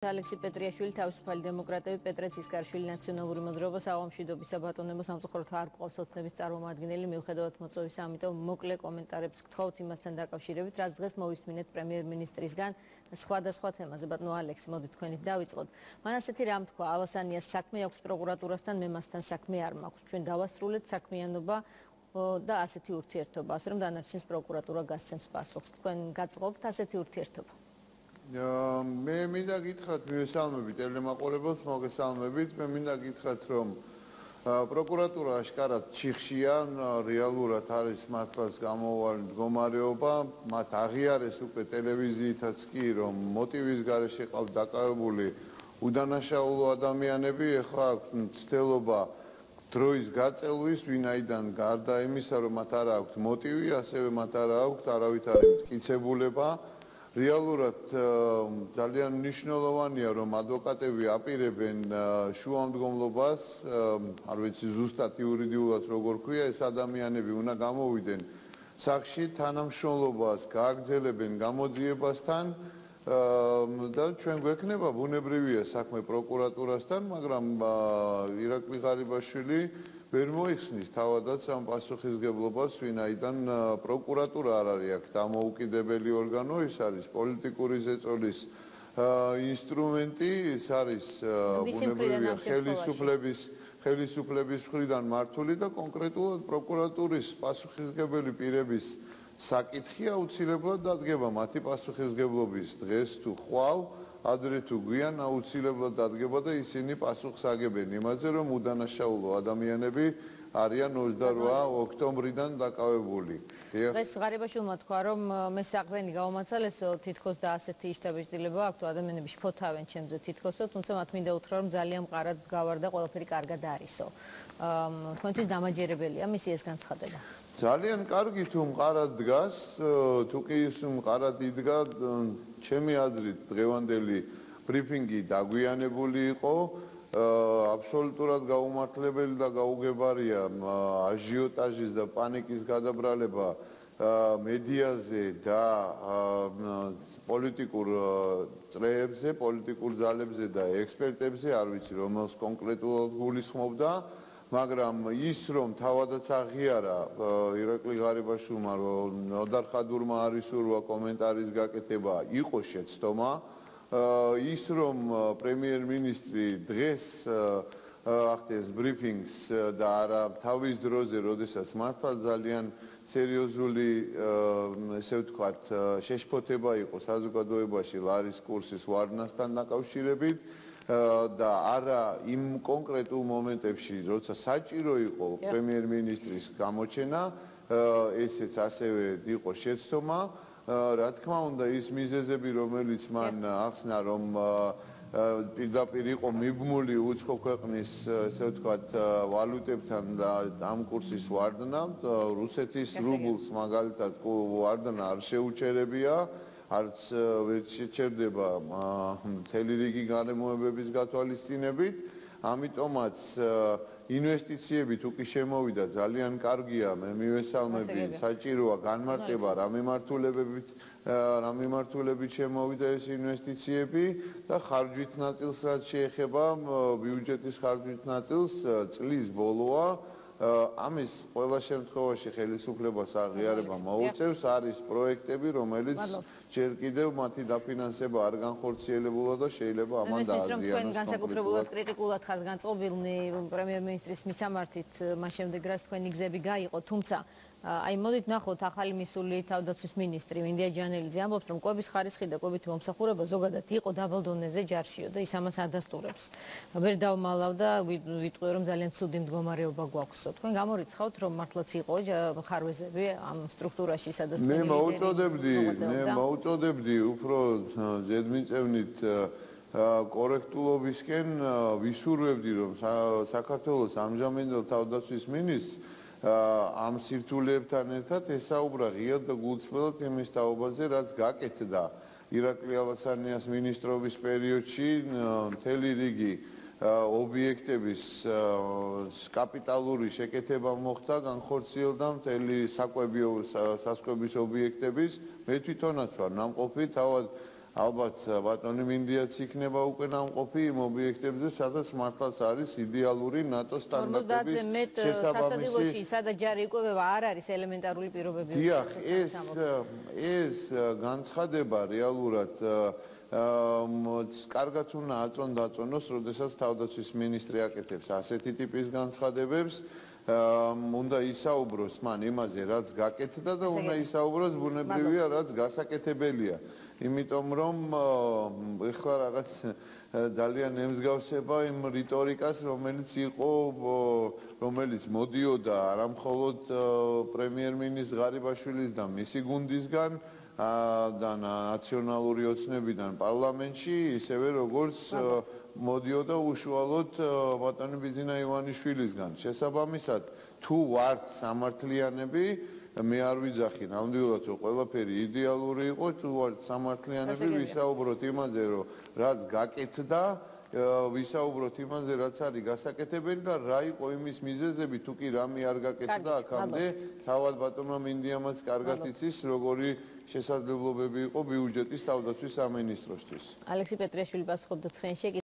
ალექსი პეტრიაშვილი თავისუფალი დემოკრატები პეტრე ცისკარშვილი ნაციონალური მოძრაობა საღამოშიდობის საბატონებო სამწუხაროდ არ გვყავს ოცნების წარმომადგენელი მიუხედავად მოწვევისა, ამიტომ მოკლე კომენტარებს გთხოვთ იმასთან დაკავშირებით, რაც დღეს მოვისმინეთ პრემიერ-მინისტრისგან სხვადასხვა თემაზე. ბატონო ალექსი, მოდით თქვენით დავიწყოთ. მან ასეთი რამ თქვა, ალასანიას საქმე აქვს პროკურატურასთან, მე მასთან საქმე არ მაქვს. ჩვენ დავასრულეთ საქმიანობა და ასეთი ურთიერთობა, ასე რომ დანარჩენს პროკურატურა გასცემს პასუხს. თქვენ გაწყობთ ასეთი ურთიერთობა? მე მინდა გითხრათ მივესალმებით ტელემაყურებელს, მოგესალმებით. მე მინდა გითხრათ, რომ პროკურატურა აშკარად ჩიხშია, რეალურად არის მართლაც გამოვალი მდგომარეობა. მათ აღიარეს უკვე ტელევიზიითაც კი, რომ მოტივის გარეშე ყავთ დაკავებული უდანაშაულო ადამიანები. ეხლა აქვს ცდელობა დროის გაწელვის, ვინაიდან გარდა იმისა, რომ მათ არ აქვთ მოტივი, ასევე მათ არ აქვთ არავითარი მტკიცებულება. რეალურად ძალიან მნიშვნელოვანია, რომ ადვოკატები აპირებენ შუამდგომლობას, არ ვიცი ზუსტად იურიდიულად როგორ ქვია, ეს ადამიანები უნდა გამოვიდნენ სახში თანამშრომლობას, გააგრძელებენ გამოძიებასთან და ჩვენ გვექნება ბუნებრივია საქმე პროკურატურასთან, მაგრამ ირაკლი ღარიბაშვილი ვერ მოიხსნის თავადაც ამ პასუხისგებლობას, ვინაიდან პროკურატურა არ არის აქ დამოუკიდებელი ორგანო, ის არის პოლიტიკური ზეწოლის ინსტრუმენტი, ის არის ბუნებრივია ხელისუფლების მხრიდან მართული და კონკრეტულად პროკურატურის პასუხისმგებელი პირების საკითხი აუცილებლად დადგება მათი პასუხისმგებლობის დღეს თუ ხვალ, ადრე თუ გვიან აუცილებლად დადგება და ისინი პასუხს აგებენ იმაზე, რომ უდანაშაულო ადამიანები არიან 28 ოქტომბრიდან დაკავებული. დღეს ღარიბაშვილმა თქვა, რომ მე საყრდენი გავამაცალესო, თითქოს და ასეთი შთაბეჭდილება აქვს, ადამიანები შფოთავენ ჩემზე თითქოსო, თუმცა მათ მინდა უთხრა, რომ ძალიან მყარად გავარ და ყველაფერი კარგად არისო. თქვენთვის დამაჯერებელია მისი ეს განცხადება? ძალიან კარგი თუ მყარად დგას, თუ კი ის მყარად იდგა, ჩემი აზრით დღევანდელი ბრიფინგი დაგვიანებული იყო, აბსოლუტურად გაუმართლებელი და გაუგებარია აჟიოტაჟის და პანიკის გადაბრალება მედიაზე და პოლიტიკურ წრეებზე, პოლიტიკურ ძალებზე და ექსპერტებზე, არ ვიცი რომელს კონკრეტულად გულისხმობდა, მაგრამ ის რომ თავადაც აღიარა ირაკლი ღარიბაშვილმა, რომ ნოდარ ხადურმა არ ისურვა კომენტარის გაკეთება, იყო შეცდომა, ის რომ პრემიერ-მინისტრი დღეს ახდენს ბრიფინგს და არა თავის დროზე, როდესაც მართლა ძალიან სერიოზული, ესე ვთქვათ, შეშფოთება იყო საზოგადოებაში ლარის კურსის ვარდნასთან დაკავშირებით და არა იმ კონკრეტულ მომენტებში, როცა საჭირო იყო პრემიერ-მინისტრის გამოჩენა, ესეც ასევე იყო შეცდომა. რა თქმა უნდა, ის მიზეზები, რომელიც მან ახსნა, რომ პირდაპირ იყო მიბმული უცხო ქვეყნის, ესე ვთქვათ, ვალუტებთან და ამ კურსის ვარდნა, რუსეთის რუბლს მაგალითად ვარდნა არ შეუჩერებია, არც ვერ შეჩერდება მთელი რიგი გარემოებების გათვალისწინებით, ამიტომაც ინვესტიციები თუ კი შემოვიდა ძალიან კარგია, მე მივესალმები, საჭიროა განმარტება რა მიმართულებით შემოვიდა ეს ინვესტიციები და ხარჯვით ნაწილს რაც შეეხება ბიუჯეტის ხარჯვით ნაწილს წლის ბოლოა ამის ყველა შემთხვევაში ხელისუფლებას აღიარება მოუწევს, არის პროექტები, რომელიც ჯერ კიდევ მათი დაფინანსება არ განხორციელებულა და შეიძლება ამან დააზიანოს. თქვენ განსაკუთრებულად კრიტიკულად ხართ განწყობილნი პრემიერ-მინისტრის მისამართით, მას შემდეგ რაც თქვენი გზები გაიყო, თუმცა აი მოდით ნახოთ ახალი მისული თავდაცვის მინისტრი მინდია ჯანელიძე ამბობს, რომ კვების ხარისხი და კვებითი მომსახურება ზოგადად იყო დაბალ დონეზე ჯარშიო და ის ამას ადასტურებს. ვერ დავმალავ და ვიტყვი რომ ძალიან ცუდი მდგომარეობა გვაქვსო. თქვენ გამორიცხავთ რომ მართლაც იყო ხარვეზები ამ სტრუქტურაში სადაც მე მოუწოდებდი უფრო ზედმიწევნით კორექტულობისკენ ვისურვებდი რომ საქართველოს ამჟამინდელ თავდაცვის მინისტრს ამ სირთულეებთან ერთად ესაუბრა ღიად და გულწრფელად იმის თაობაზე, რაც გაკეთდა ირაკლი ალასანიას მინისტრობის პერიოდში, მთელი რიგი ობიექტების კაპიტალური შეკეთება მოხდა, განხორციელდა მთელი სასაკვების ობიექტების. მე თვითონაც ვარ ნამყოფი, თავად ალბათ ბატონი მინდიაც იქნება უკვე ნამყოფი იმ ობიექტებზე, სადაც მართლაც არის იდეალური ნატო სტანდარტების 50-ზე მეტ სასადილოში, სადაც ჯარი იკვებება, არ არის ელემენტარული პირობები. დიახ, ეს განცხადება რეალურად კარგად უნდა აწონ-დაწონოს, როდესაც თავდაცვის მინისტრი აკეთებს ასეთი ტიპის განცხადებებს. უნდა ისაუბროს მან იმაზე, რაც გაკეთდა და უნდა ისაუბროს ბუნებრივია, რაც გასაკეთებელია. იმიტომ რომ ეხლა რაღაც ძალიან ემსგავსება იმ რიტორიკას, რომელიც მოდიოდა არა მხოლოდ პრემიერ-მინისტრ ღარიბაშვილის და მისი გუნდისგან და ნაციონალური ოცნებიდან პარლამენტში, ისევე როგორც მოდიოდა უშუალოდ ბატონი ბიძინა ივანიშვილისგან. შესაბამისად, თუ ვართ სამართლიანები, მე არ ვიძახი ნამდვილად რომ ყველაფერი იდეალური იყო, თუ ვართ სამართლიანები, ვისაუბროთ იმაზე, რომ რაც გაკეთდა, ვისაუბროთ იმაზე, რაც არის გასაკეთებელი და რა იყო იმის მიზეზები, თუ კი რამე არ გაკეთდა აქამდე, თავად ბატონმა მინდიამაც კარგად იცის, როგორი შესაძლებლობები იყო ბიუჯეტის თავდაცვის სამინისტროსთვის. ალექსი პეტრიაშვილი პასუხობდა ცხენში.